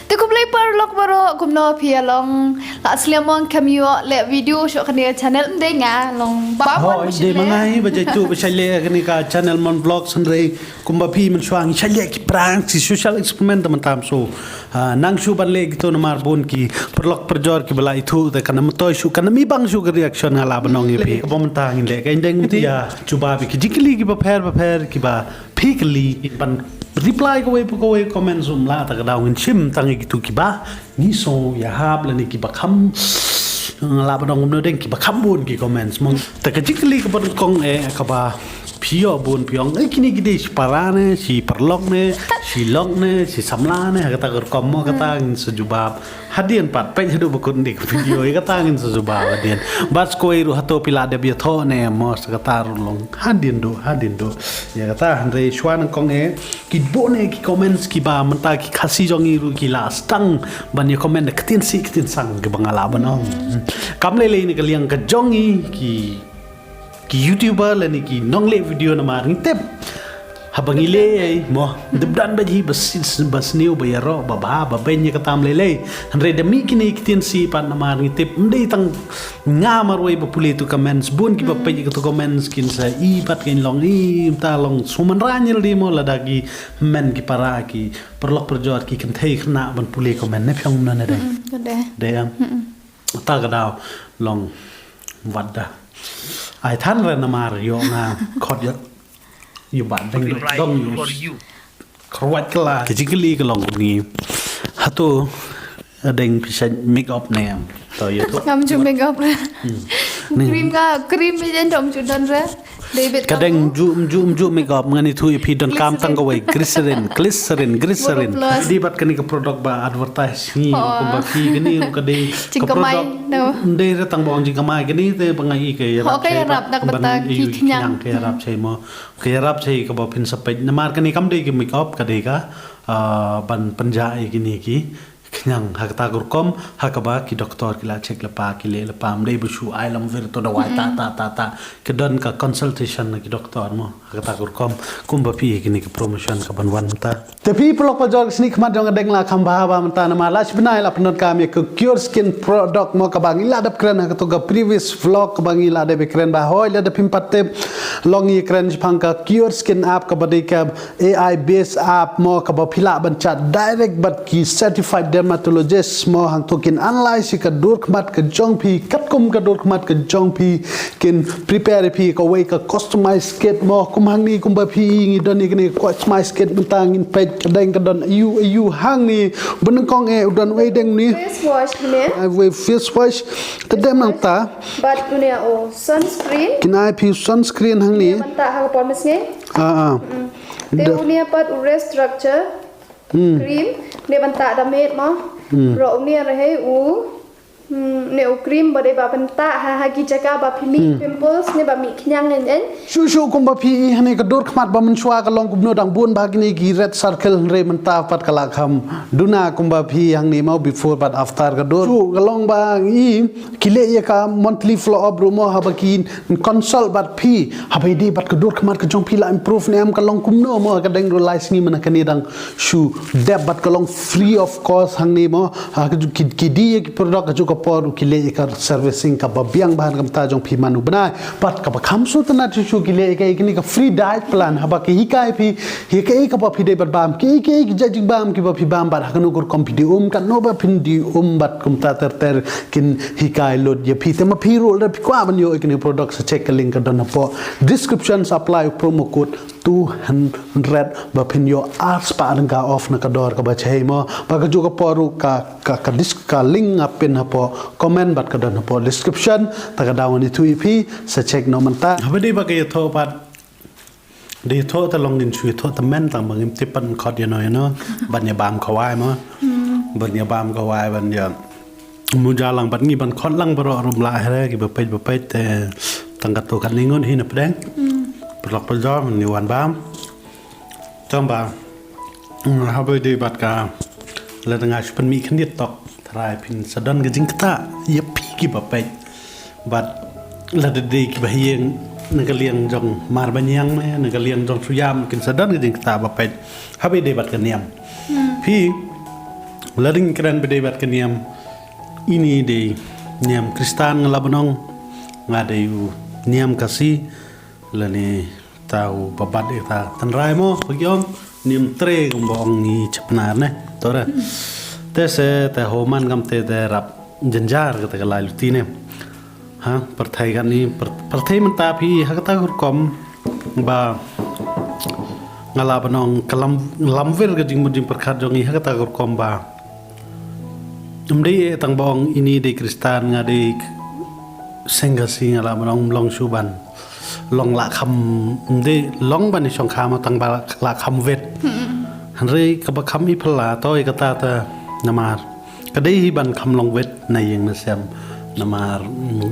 แต่กูเลยปาร์ลอกบารอกูนอเพียลองละสเลียมองคามิโอเละวิดีโอชอคันเดียชาแนลได้ไงลองบ้า Oh, dia mangai baca tu baca le kan ka channel mon vlog sendiri kumba pi men suang challe ki prank si social experiment teman tam so nang su ban le gitu namar bon ki perlok perjor ki bala itu te kan matoy su kan mi bang su reaction ngala banong ipi bom tang le ka indeng ti ya cuba bi ki jikli ki ba pher ki ba phikli ban reply ko we comment zoom la ta ka daw ngin chim tang gitu ki ba ni so ya hab la ni ki ba kham la ba dong no deng ki ba kham bun ki comments mong ta ka jikli ka ba kong ka ba pio bun piong kini gide si parane si perlok ne si lok ne si samla ne kata kom mo kata ngin sejubab hadian pat pe hadu bakun dik video kata ngin sejubab hadian bas ko iru hato pila de bia tho ne mo kata long hadian do ya kata andre shwan kong ki bo ne ki comments ki ba menta ki khasi jong iru ki la stang ban ye comment de kitin sang ke bangala banong kam le ni ka liang ka jongi ki YouTuber la ni ki nongle video na maring tep habang ile ay mo debdan ba ji bas niu ba yaro ba benya katam lele andre de mi kini kitin si pan na maring tep ndey tang nga marway ba puli to comments bun ki ba pe to comments kin sa i pat kin long i ta long suman ranyel di mo la dagi men ki para ki perlok perjor ki kan thei khna ban puli comment ne pyong na ne de yang ta ga daw long wadda aiท่านเรนมาริโยงาขอดอยู่บ้านดังต้องอยู่ครวัดกลาจิกลีก็ลองนี้ฮัตโตดังพิเศษเมคอัพเนี่ยต่อยตัวทำจุดเมคอัพเลยครีมก็ครีมไม่ใช่ทำจุดนั้นเลยกระเด้งจุเมคอัพงั้นนี่ทุยพี่ดอนกามตั้งเอาไว้กลิเซรินดีบัดกันนี่ก็โปรดักต์บาร์แอดเวอร์ทายนี่ก็บักพี่กันนี่ก็ได้จิงกะไม้เนาะได้ระตั้งบอกจิงกะไม้กันนี่แต่บางไงอีกเขาก็รับนักบัตรขี้ขยันก็รับใช่ไหมก็รับใช่ก็บอกพินสเปนนมาร์กันนี่คำเดียวกับเมคอัพก็ได้ก็ปัญญาอีกนี่กี่ขยังหากตากรุกมหากบ้าki doktor ki la cek lepa ki le lepa mdei busu ai lam vir to da wai ta ke don ka consultation ki doktor mo hak ta grukom kum ba pi ki ni promotion ka ban wan ta te pi plok pa jor sni khmat jong deng la kham ba ba mta na ma la sbnai la pnot ka me ko cure skin product mo ka bang ila dap kren ha to ga previous vlog ka bang ila de be kren ba hoi la de pim patte long yi kren phang ka cure skin app ka ba de ka ai based app mo ka ba phila ban chat direct but ki certified dermatologist mo hang tokin analyze ka dur khmat ka jong phi kat kum ka dur khmat ka jong phi kin prepare phi ka way ka customize kit mo kum hang ni kum ba phi ngi don ni customize kit mentang in page ka deng ka don you hang ni bun kong don way deng ni face wash ne we face wash ka dem nang ta but ne o sunscreen kin ai phi sunscreen hang ni manta ha pon mes nge te unia pat ure structure cream ne banta da met mo ro unia rahe u ne u cream bade ba banta ha ki jaka ba phimi pimples ne ba mi khyang en shu kum ba phi hani ka dur khmat ba man chwa ka long kum no dang bun ba ni ki red circle re man ta pat kala kham duna kum ba phi hang ni mau before but after ka dur shu ka long ba i kile ye ka monthly flow up room ha ba ki consult but phi ha bai di bat ka dur khmat ka jong phi la improve ne am ka long kum no mo ka deng ro lies ni man ka ni dang shu deb bat ka long free of cost hang ni mo ha ki di ye ki product ka ju ka por kile ye ka servicing ka ba biang ban kam ta jong phi manu banai pat ka ba kham su tana chu kile ka ikni ka free diet plan ha ba ki hikai phi hi ka ka ba phi de bat bam ki jajing bam ki ba phi bam bat ha no gur kom phi di kan no ba phin di bat kum ta ter kin hikai lot ye phi te ma phi rol da phi kwa ban yo ikni product sa check link ka don po description apply promo code 200 ba phin yo arts pa an ga off na ka dor ka ba chei mo ba ka ju ka poru ka ka link apin ha po comment bat ka don po description ta ka dawani tu ip sa check no man ta habadi ba ka yo tho pat de tho ta long din chui tho ta men tang bang im tipan khot ya no ban ya bam khawai mo ban ya bam khawai ban ya mu jalang ban ngi ban khot lang baro rum la ha ki ba pe te tang ka to kan lingon hi na pdeng pelak pelajam ni wan bam coba habai di bat ka la tengah supan mi kan dia tok trai pin sadan ke jing kata ya pi ki ba pe bat la de ki ba hieng nang liang jong mar banyang me nang liang jong suyam kin sadan ke jing kata ba pe habai di bat ka niam pi laring keren bedebat ke niam ini de niam Kristan ngalabanong ngadayu niam kasih lani tahu babat eta tanrai mo pagyom niam tre kumbong ni cepnar ne tora tese te homan kam te rap janjar kata kalai lutine ha perthai kan ni perthai menta phi hakata kom ba ngalabanong kalam lamver ke jing mujing perkhat jongi hakata kom ba umdei tang bong ini de Kristan ngade senggasi ngalabanong long suban long la kham de long ban ni song khama tang ba la kham vet hanre ka ba kham i phla toy ka ta ta namar ka dei ban kham long vet na yeng na sem namar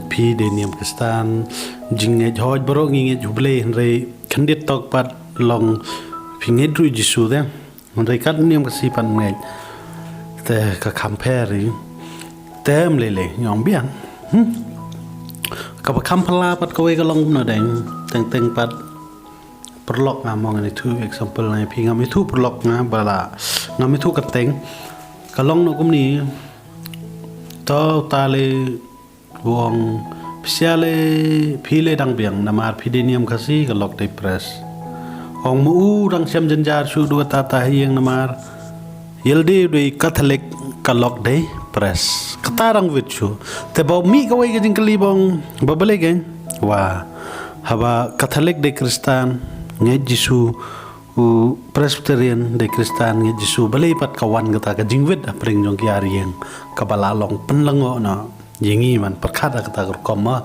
phi de niam Kristan jinge hoj boro ngi juble hanre khandit tok pat long phinget ru jisu de hanre kat niam ka si pan ngai te ka kham pheri tem le nyong biang ka ba kham phla pat ko we ka long na deng teng pat perlok ngamong ni tu example ni phi ngam tu perlok nga bala ngam tu ka teng ka long no kum ni to ta le wong psiale phi le dang biang namar phi de niam khasi ka lok de press ong mu dang sem janjar su du ta ta hieng namar yelde de catholic ka lok de press katarang vichu te ba mi ka wei jing kali bong babale gen wa haba catholic de Kristan nge jisu presbyterian de Kristan nge jisu balai pat kawan kata ka jingwit apring jong ki arieng ka bala long penlengo na yengi man perkhada kata koma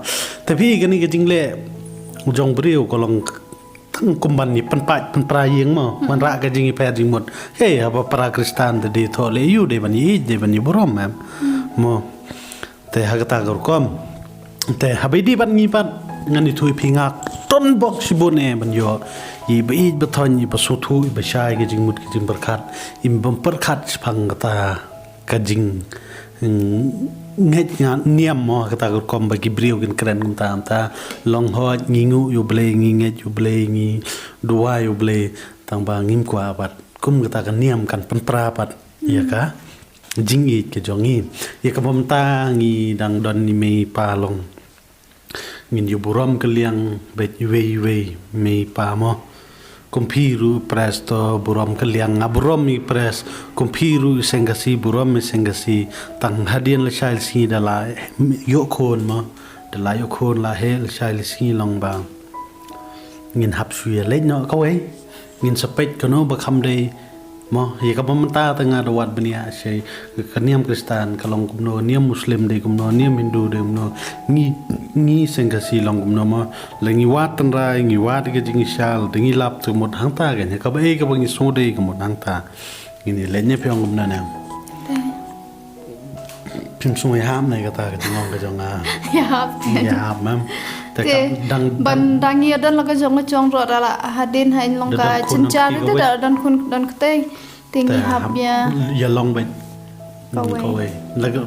tapi gani ka jingle jong briu kolong tang kumban ni penpra yeng mo man ra ka jingi pa jingmot hey haba para Kristan de thole yu de bani borom mem mo te hagata kom te habidi ban ngi pat ngani thui phingak ton bok sibun ban yo i bi bathon i basutu i bashai ge jingmut ge jing berkat im bam perkhat phang kata ka jing nget niam mo kata kom bagi briu gen keren tam ta long ho ngingu yu ble nginget yu ble ngi dua yu ble tang ba ngim kwa bat kum kata ka niam kan penpra pat ya ka jing i ke jongi ya ka bom ta ngi dang don ni me pa long ngin yu buram kaliang bet we me pa mo kumpiru presto buram kaliang ngaburam mi pres kumpiru sengasi buram mi sengasi tang hadian la shail si dala yo khon mo dala yo khon la hel shail si long ba ngin hap suya le no ka we ngin sepet kono ba kham de mo ye ka pamta tanga dawat bania sei kaniam Kristan kalong kumno niam Muslim de kumno niam Hindu de kumno ni sengasi long kumno ma lengi wat tan rai ngi wat ge jing shal dingi lap tu mot hang ta ge ka ba e ka bangi so de ka mot hang ta ngini lenye pyong kumna na pim so ham nei ka ta ge ngong ka jong a ya hap mam te bandang ya dan la ka jong ro la hadin hain long ka cinca te dan kun dan kte tinggi habnya ya long bet kawe laga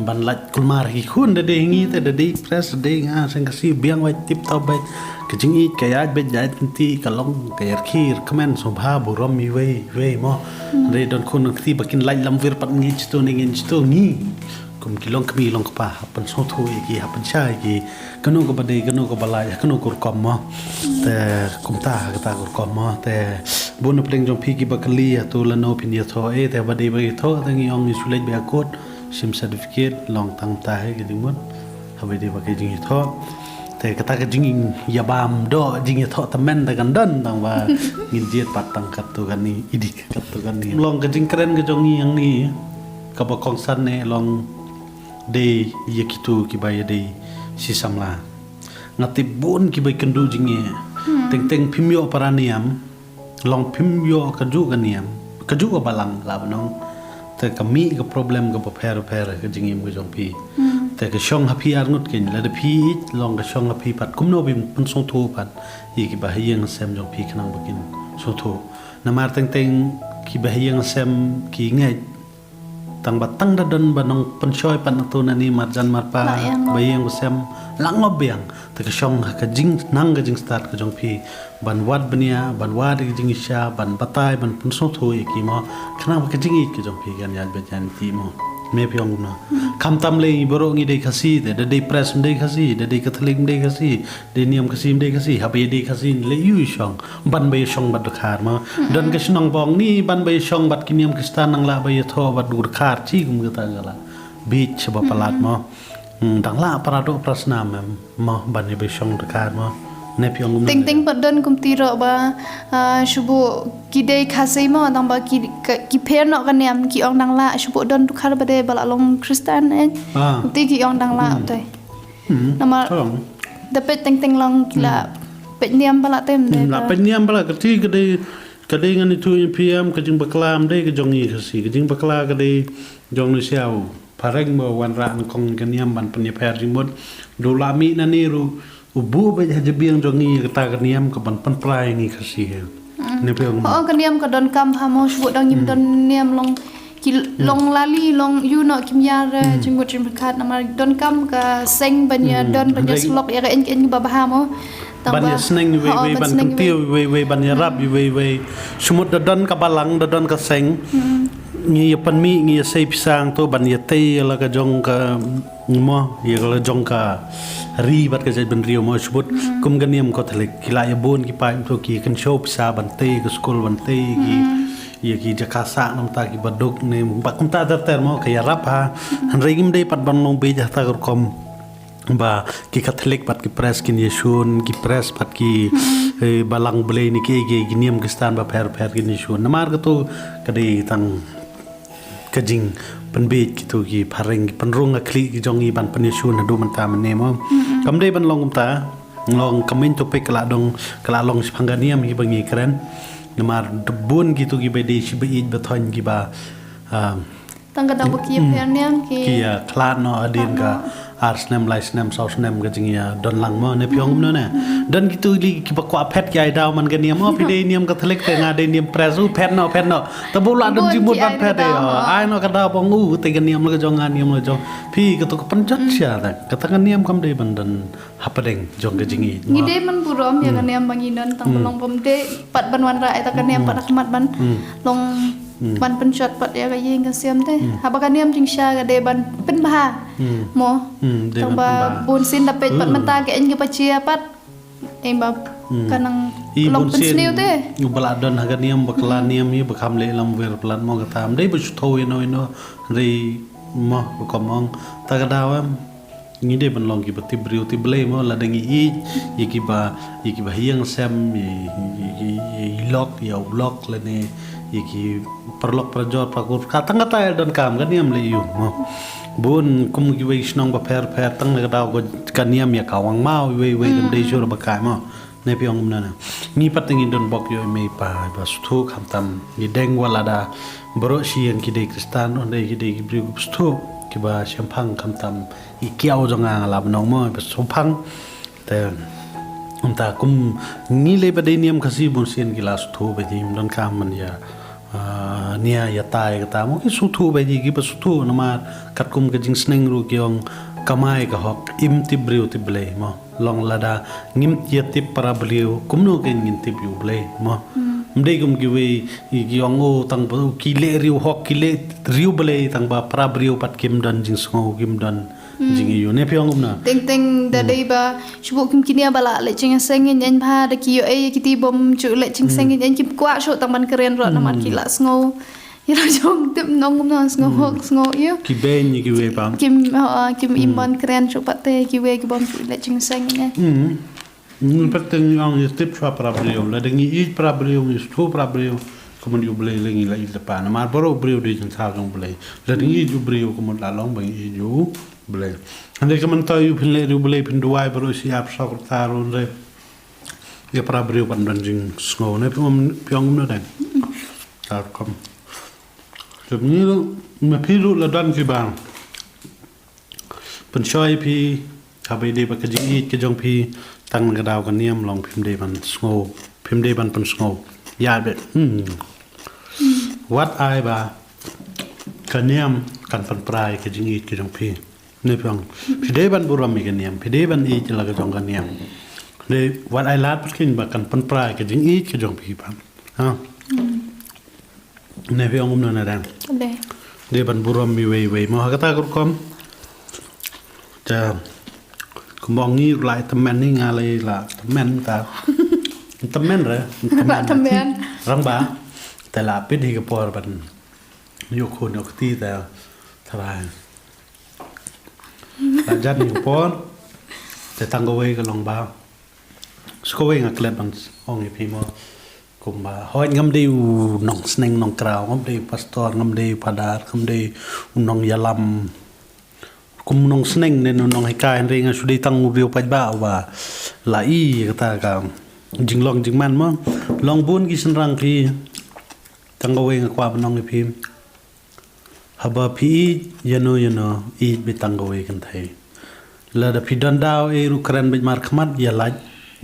ban lat kulmar ki khun de ngi te de press de nga seng kasi biang wai tip tau bet kejing i kaya bet jai ti kalong kaya khir kmen sobha burom mi we mo re don kun ti bakin lai lam vir pat ngi sto ni kum kilong kmi long pa pan so thu ki hapan chai ki kanu ko bade kanu ko balai kanu kur kom mo te kum ta kur kom mo te bun pleng jong phi ki bakali tu la no pin ya tho e te bade ba tho tangi ong ni sulej ba kot sim certificate long tang ta he ki dingmon habe de ba ke jing tho te kata ka jing ya bam do jing tho tamen da gan dan tang ba ngin jiet pat tang kat tu kan ni idik kat tu kan ni long ka jing keren ka jong yang ni ka ba kong san ne long de yakitu ki ba de si samla ngati bon ki ba kendu jing ye teng phimyo paraniam long phimyo ka ju ka niam ka ju ka balang la banong te kami ka problem ka per ka jing im ka jong pi te ka shong happy arnut ken la de pi long ka shong happy pat kumno bim pun song thu pat yi ki ba hieng sem jong pi khnang bakin so thu namar teng ki ba hieng sem ki ngai tang batang dadan banong pensoi pan tu nani marjan marpa bayang usem langob yang te ka shong ka jing nang ka jing start ka jong phi ban wat bania ban wad ka jing isha ban batai ban punso thu ki mo khana ka jing ik ka jong phi gan yan bet yan ti mo me pyong na kam tam le boro ngi dei khasi de dei press dei khasi dei catholic dei khasi dei niam khasi dei khasi habi dei khasi le yu shong ban bay shong bat khar ma dan ka shnong bong ni ban bay shong bat ki niam kristan nang la bay tho bat dur khar chi kum ga ta gala beach ba palat ma dang la parado prasna ma ban bay shong khar ma ne pyong ting ting padan kum tiro ba shubu kidei khasei ma dang ba ki pher no kan yam ki ong dang la shubu don tu khar ba de bala long kristan ti ki ong dang la tai nama dapat ting ting long kila pet niam bala tem de la pet niam bala kati kadai ngani tu pm ka jing baklam de ka jong yi khasi ka jing bakla ka de jong ni siau pareng mo wan ran kong ka niam ban pnya pher rimot do lami na ni ru ubu ba ja biang jongi kata kaniam ka ban pan prai ngi khasi ne pe kaniam ka don kam ha mo shu dang yim don niam long ki long lali long you no kim ya re jing jim khat na mar don kam ka seng banya don banya slok ya en ba ba ha mo ban sneng we ban kam tiu we ban ya rap we sumut don ka balang don ka seng ngi pan mi ngi sei pisang to ban ya te la ka jong ka mo ya la jong ka ri bat ka jai ban rio mo shubut kum ganiam ko thalik kila ya bon ki pa to ki kan show pisa ban te ka school ban te ki ya ki jakasa nam ta ki baduk ne ba kum ta dar ter mo ka ya rap ha han regim dei pat ban long be ja ta kom ba ki catholic pat ki press kin yeshun ki press pat ki balang blei ni ke giniam kristan ba pher ki yeshun namar ka to ka dei tang kajing penbit gitu ki pareng penrung akli ki jongi ban penyesun do man ta man nemo kam dei ban long ta long kamen to pe kala long spanganiam ki bangi keren namar debun gitu ki bede si be ba thon ki ba tang ka da ki perniam ki ya klan no adin ka arsnem laisnem sausnem ka jingia don lang mo ne pyong no ne dan gitu li ki ba kwa phet ki ai daw man ka niam pi dei niam ka thlek te nga dei niam presu phet no ta bola don ji mut ban phet de ai no ka da bong u te ka niam lo ka jong niam lo jong pi ka to ka panjat sia da ka ta niam kam dei ban dan hapadeng jong ka jingi ni dei man burom ya ka niam bangi don tang long pom de pat ban wan ra ta ka niam pat khmat ban long ban penshot pat ya ka yeng ka siam te ha ba ka niam jing sha ka de ban pen ba mo tang ba bun sin da pet pat mata ka en ka pachia pat em ba kanang long pen sneu te u bala don ha ka niam bakla niam hi bakam le lam ver plan mo ka tam dei bu tho no rei mo ko mong ta ka dawam ni dei ban long ki ba tibriu tible mo la dangi i ki ba hiang sem i lok ya lok le ne iki perlok perjor pakur katang kata don kam kan niam le yu bun kum gi wei snong ba pher tang le daw go kan niam ya kawang mau wei dem dei jor ba kai mo ne pyong na ni patingi don bok yo me pa ba stu kham tam ni deng wala da bro sian ki dei kristan on dei ki dei bri stu ki ba champang kham tam i kiao jonga la nong mo ba sophang te ta kum ni le ba dei niam khasi bun sian ki las thu ba dim don kam man ya nia ya tai ka ta mo ki suthu ba ji ki ba suthu na ma kat kum ka jing sneng ru kyong kamai ka hok im ti briu ti ble mo long lada ngim ya ti para bliu kum no ke ngin ti biu ble mo mdei kum ki we ki ong o tang ba ki le riu hok ki le riu ble tang ba para briu pat kim dan jing sngo kim dan jing yu ne pyong na ting da dei ba shubu kim kinia bala le ching sengin en pha da ki yo e ki ti bom chu le ching sengin en kim kwa sho tang ban keren ro na man ki la sngo ya jong tip nong kum na sngo yo ki ben ni ki we ba kim im ban keren chu pat te ki we ki bom chu le ching sengin ni pat teng ang is tip chwa para brio la dengi i para brio is tu para brio como eu blei lengi la il pa na mar boro brio de jang sa jong blei la dengi ju brio como la long bang i ju blei ande que man tayu pile ru blei pin duai bro si ap sa kortar on re ya para brio pan dan jing snow ne pyong no dan ta kom jom ni me piru la dan ki bang pen choi pi ha be de ba ka jing i ke jong pi tang ga daw ka niam long phim de ban snow phim de ban pan snow ya be what ai ba ka niam kan pan prai ke jing it ke jong pi ne pyong pi de ban buram mi ke niam pi de ban i la ke jong kan niam le wat ai lat kin ba kan pan prai ke jing it ke jong pi pan ha ne pyong no na dan de ban buram mi we mo ha ta kom cha mong ni lại tầm men ni ngà lại là tầm men ta tầm men rồi tầm men răng báแต่ละเป็ดที่กระปอร์บันยกคนยกตีแต่ทลายหลังจากนี้กระปอร์แต่ตั้งก็ไว้ก็ลองบ้าสก็ไว้งักเล็บบางห้องพี่มอกุมบ้าห้อยงำดีวน้องสเนงน้องกราวงำดีปัสตอร์งำดีพาดาร์งำดีน้องยาลำกุมน้องสเนงเนี่ยน้องให้กายเรื่องสุดที่ตั้งวิวไปบ้าว่าหลายก็ตากางจิงลองจิงมันมั้งลองบุญกิสันรังคีตั้งเอาไว้กับความน้องไอพิมฮับพี่ยันโนอีไปตั้งเอาไว้กันไทยแล้วแต่พี่ดันดาวรุกรันไปมาร์คมัดยาลัด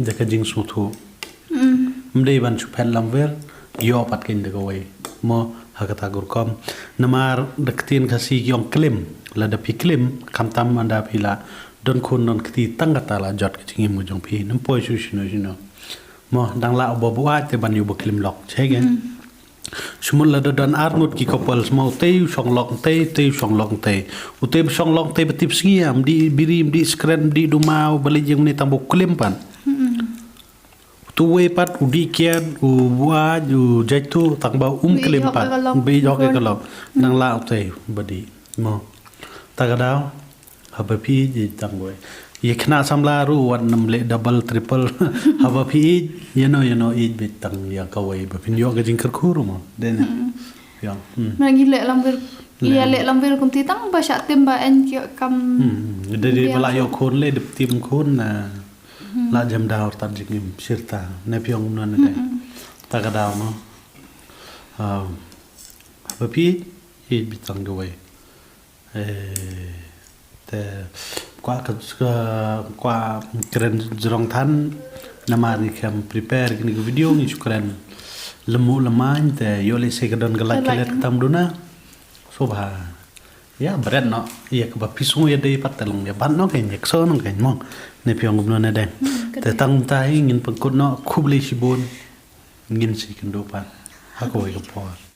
เด็กจิงสุทุมันได้บันชุเพลลัมเวอร์ยอปัดกินเด็กเอาไว้มอฮักตากรุกอมนามาเด็กที่นข้าศึกยองคลิมแล้วแต่พี่คลิมคำตามมันดาพี่ละดนคนนนคตีตั้งกตาละจอดกับจิงมือจงพี่น้ำป่วยชูชิโนมอดังละอบบัวแต่บันอยู่บคลิมล็อกใช่ไหมสมมติเราเดินอาร์นุดกี่กบลสมอเตยช่องล็อกเตยช่องล็อกเตยอุเตยช่องล็อกเตยปฏิบัติสิ่งดีบิริมดีสแกรนดีดูมาบริยังในตั้งบุคลิมปันตัวเวปัดอุดีเกียนอุบัวอุใจทูตั้งบ่าวคลิมปันบีจอกเอกลักษณ์ดังละอุเตยบดีมอตากระดาวฮับพี่จีตั้งไว้ยี่ขณะสัมลารู้วันนำเละดับเบิลทริปเปิลฮับพี่ยันโนอีบิดตั้งยังกวยแบบนี้ยกจิงคร์คูรุมั้งเด่นยังมันกินเละลำเวลเละลำเวลกุมที่ตั้งภาษาเต็มบ่เอ็นเกี่ยวกับเดี๋ยวเวลายกคนเลยดับทีมคนนะลาจำดาวตัดจิงชิรตาในพิองนั่นเองตากระดาวมั้งฮับพี่อีบิดตั้งกวยแต่กว่าเครนจรองทันนามาริคัม prepare กินกับวิดีโอนี่ชุกรันลมูลมาอินแต่ยอเลเซกดันกลักเล็ดตามดูนะโซบะยาเบรดเนาะยากับพิสูจน์ยาได้ปัตตลงยาบ้านเนาะกันยาโซนกันมองในพิองกุมนนเดนแต่ตั้งใจเงินปังกุดเนาะคุบเลชิบุนเงินสิกันดูปันฮักโวยกับพอ